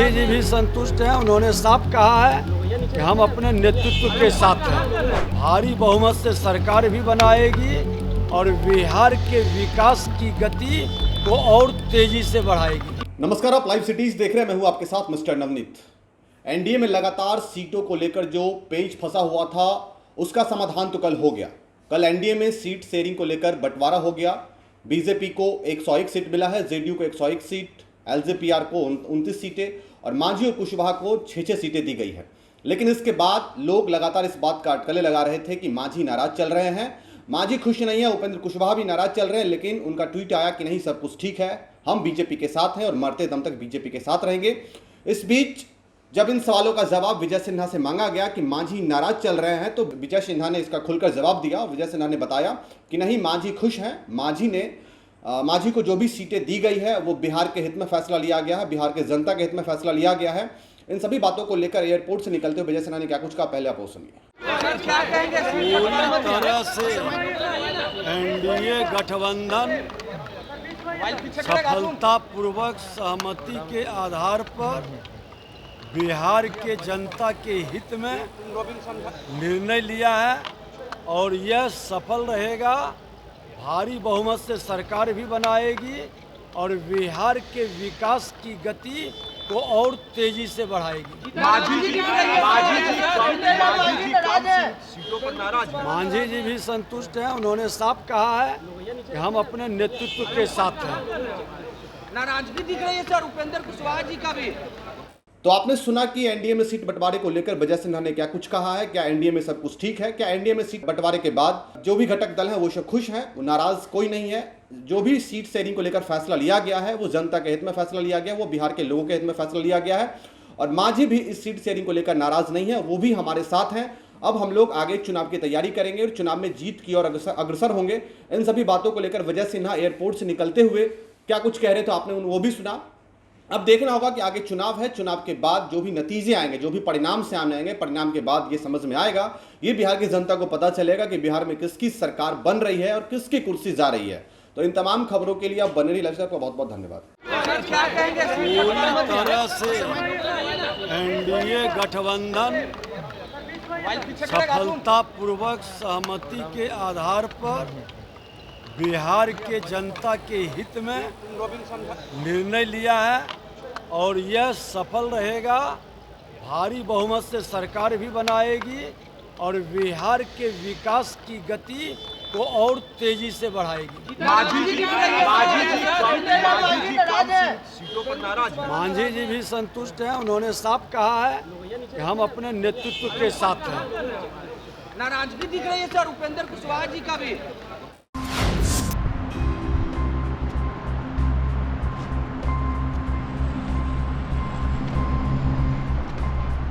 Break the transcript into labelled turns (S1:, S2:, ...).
S1: मांझी जी भी संतुष्ट हैं। उन्होंने साफ कहा है कि हम अपने नेतृत्व के साथ हैं, भारी बहुमत से सरकार भी बनाएगी और बिहार के विकास की गति को और तेजी से बढ़ाएगी।
S2: नमस्कार, आप लाइव सिटीज देख रहे हैं। मैं हूं आपके साथ मिस्टर नवनीत। एनडीए में लगातार सीटों को लेकर जो पेच फंसा हुआ था उसका समाधान तो कल हो गया। कल एनडीए में सीट शेयरिंग को लेकर बंटवारा हो गया। बीजेपी को 101 सीट मिला है, जेडीयू को 101 सीट, एलजेपीआर को 29 सीटें और मांझी और कुशवाहा को 6 सीटें दी गई है। लेकिन इसके बाद लोग लगातार इस बात का अटकलें लगा रहे थे कि मांझी नाराज चल रहे हैं, मांझी खुश नहीं है, उपेंद्र कुशवाहा भी नाराज चल रहे हैं। लेकिन उनका ट्वीट आया कि नहीं, सब कुछ ठीक है, हम बीजेपी के साथ हैं और मरते दम तक बीजेपी के साथ रहेंगे। इस बीच जब इन सवालों का जवाब विजय सिन्हा से मांगा गया कि मांझी नाराज चल रहे हैं, तो विजय सिन्हा ने इसका खुलकर जवाब दिया। विजय सिन्हा ने बताया कि नहीं, मांझी खुश हैं। मांझी को जो भी सीटें दी गई है वो बिहार के हित में फैसला लिया गया है, बिहार के जनता के हित में फैसला लिया गया है। इन सभी बातों को लेकर एयरपोर्ट से निकलते हुए विजय सिन्हा ने क्या कुछ कहा, पहले आप वो सुनिए।
S1: पूरी तरह से एनडीए गठबंधन सफलतापूर्वक सहमति के आधार पर बिहार के जनता के हित में निर्णय लिया है और यह सफल रहेगा। भारी बहुमत से सरकार भी बनाएगी और बिहार के विकास की गति को और तेजी से बढ़ाएगी। मांझी जी भी संतुष्ट हैं। उन्होंने साफ कहा है कि हम अपने नेतृत्व के साथ हैं।
S3: नाराजगी दिख रही है सर उपेंद्र कुशवाहा जी का भी।
S2: तो आपने सुना कि एनडीए में सीट बंटवारे को लेकर विजय सिन्हा ने क्या कुछ कहा है। क्या एनडीए में सब कुछ ठीक है? क्या एनडीए में सीट बंटवारे के बाद जो भी घटक दल हैं वो सब खुश हैं, वो नाराज कोई नहीं है। जो भी सीट शेयरिंग को लेकर फैसला लिया गया है वो जनता के हित में फैसला लिया गया है, वो बिहार के लोगों के हित में फैसला लिया गया है। और मांझी भी इस सीट शेयरिंग को लेकर नाराज नहीं है, वो भी हमारे साथ हैं। अब हम लोग आगे चुनाव की तैयारी करेंगे और चुनाव में जीत की ओर अग्रसर होंगे। इन सभी बातों को लेकर विजय सिन्हा एयरपोर्ट से निकलते हुए क्या कुछ कह रहे थे, आपने वो भी सुना। अब देखना होगा कि आगे चुनाव है, चुनाव के बाद जो भी नतीजे आएंगे, जो भी परिणाम सामने आएंगे, परिणाम के बाद ये समझ में आएगा, ये बिहार की जनता को पता चलेगा कि बिहार में किसकी सरकार बन रही है और किसकी कुर्सी जा रही है। तो इन तमाम खबरों के लिए आप बने रहिए। लाइव का बहुत बहुत धन्यवाद।
S1: पूरी तरह से एनडीए गठबंधन सफलतापूर्वक सहमति के आधार पर बिहार के जनता के हित में निर्णय लिया है और यह सफल रहेगा। भारी बहुमत से सरकार भी बनाएगी और बिहार के विकास की गति को और तेजी से बढ़ाएगी। मांझी जी भी संतुष्ट हैं। उन्होंने साफ कहा है कि हम अपने नेतृत्व के साथ हैं।
S3: नाराजगी दिख रही है सर उपेंद्र कुशवाहा जी का भी।